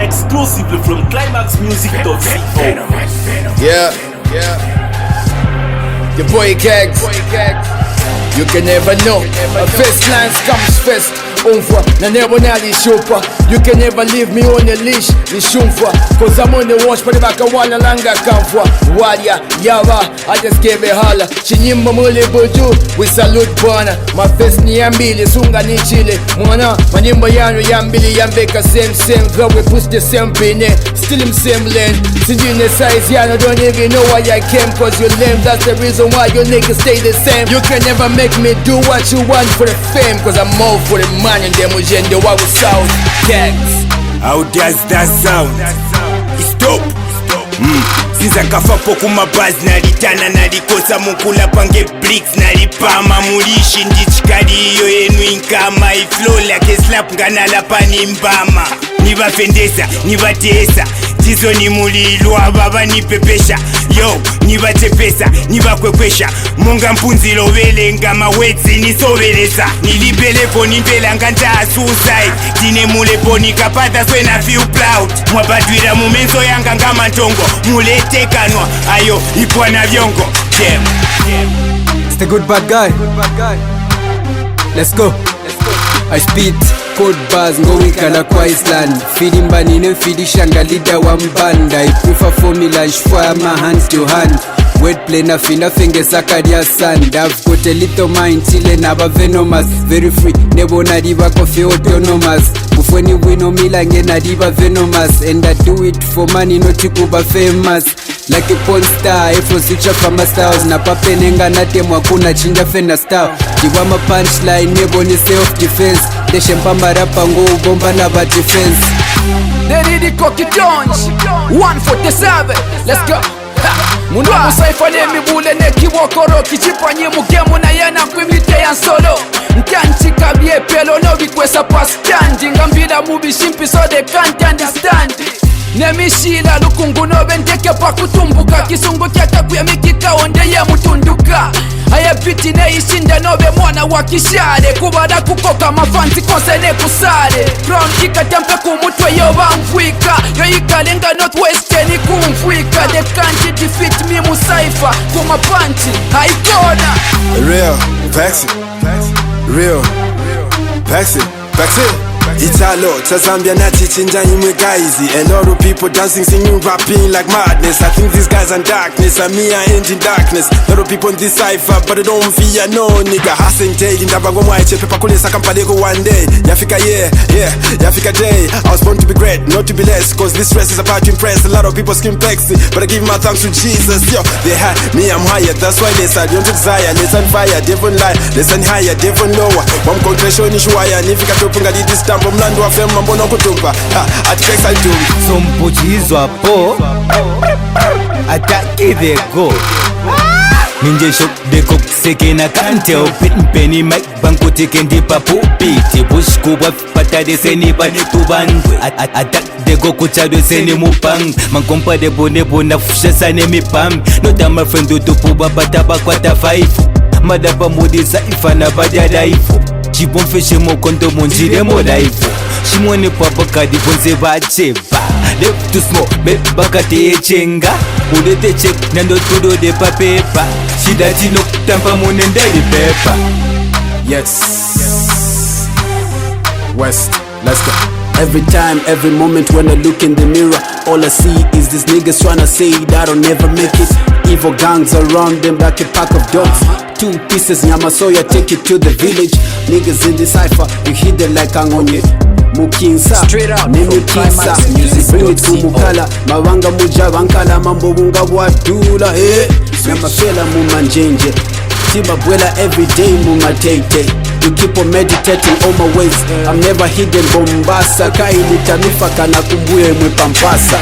Exclusively from climaxmusic.co. Yeah. The boy gags. You can never know. A first lines comes first. Over, na never nali shupa. You can never leave me on the leash. The shumfa, cause I'm on the watch. But the back of one langa come for Wadia, Yava. I just gave a holler. Chinyimba mule boju. We salute Bwana. My face ni yambili, sunga ni chile. Mwana, manimba yanu yambili, yambeka same. Girl, we push the same pin. Still in same lane. Sinjine size, yano don't even know why I came. Cause you're lame, that's the reason why your niggas stay the same. You can never make me do what you want for the fame. Cause I'm all for the money. And them ugende wa sound gags. How does that sound? Stop. Sinza kafapo kumabaz nalitana nalikosa mukula pange bricks nalipama mulishi ndichikali iyo yenu inkama iflow like slap nganala pani mbama nibafendesa nibatesa GEEZO ni mulilwa baba nipepesha yo nibatepesa nibakwekwesha munga mpunzilo belenga mawetsi nisoveleza nilipelepo nimpelanga nta suicide tine mulepo nikapata swena feel proud mwabadwira mumenso yanga ngama ntongo muletekanwa ayo ipwa na vyongo damn. It's the good bad guy. Let's go. I spit code bars ngowikala kwa Island. Feeding banine feedi shanga leader wa mbanda. I prefer formula shfire my hands to hand. Wordplay na fina fenge sakaria sand. I've got a little mind chile naba venomous. Very free, nebo nadiba kofi autonomous. Ufweni wino milange nadiba venomous. And I do it for money not kuba famous. Like a porn star, Afro switcher from my styles. Na papenenga na temwa kuna chinja fena style. Diwa ma punchline, nebo ni self defense. Deshe mpamba rapa ngo ubomba na ba defense. They need the cocky jones 147, let's go. Muno Cypher nemi bule neki wokoro. Kichipanye mugemu na yana kwimite ya solo. Nkanchi kabie pelo no bikwesa pa stand. Ngambira mubi shimpi so they can't understand. Nemishila lukungu no benteke pa kutumbuka. Kisungu kia takuya miki Kaonde ye mutunduka. Aya biti ne ishinda nobe mwana wakishare. Kubada kukoka mafanti konsene kusare. Crown kika tempe kumutwe yo bamfwika. Yo ikalenga northwest ni kumfwika. They can't defeat me mu Cypher. Kuma panchi haikona. Real, Paxi. Real, Paxi. Italo, Zambia nati chinja imwe guys. A lot of people dancing, singing, rapping like madness. I think these guys are in darkness, and me I ain't in darkness. A lot of people in this Cypher, but I don't fear no nigga. Hasn't taken Dabago White, Pepa Kulesa Kampadego one day. Yafika Yafika day. I was born to be great, not to be less. Cause this race is about to impress. A lot of people skin plexy, but I give my thanks to Jesus. Yo, they had me, I'm higher. That's why they said, don't desire. Let's on fire, different light. Let's on higher, different lower. One concentration is why I need to get this time. Mlando wa fema mbono kutumba Atifex I do SOMP GEEZO hapo Ataki the go Ninja shok deko seke na kante Opit mpeni mic banko teke ndipa pupiti Bush kubwa patade seni bani tubandwe Atak deko kuchadwe seni mupang Mankompa debo nebo na fusha sane mipam Nota my friend utupu babataba kwa tafaifu Madaba mudi Cypher na badadaifu Chibon feshe mo kondo monjire mo life. Shimone papa kadi bonze bacheba. Left to smoke, bet bakate chenga. Udete check nando todo de papepa. Shidati no tampa monende de pepa. Yes. West, let's go. Every time, every moment when I look in the mirror, all I see is these niggas tryna say that I'll never make it. Evil gangs around them like a pack of dogs. 2 pieces nyama soya, take it to the village. Niggas in the Cypher, you hit them like angonye. Mukinsa, Nemukinsa, bring it to Mukala. Mawanga muja wankala mambo bunga wadula. Namafela mumanjenje, Tiba bwela every day mumatete. You keep on meditating on my ways. I'm never hidden Bombasa. Kaili tamifa kana kumbuye mwe pampasa.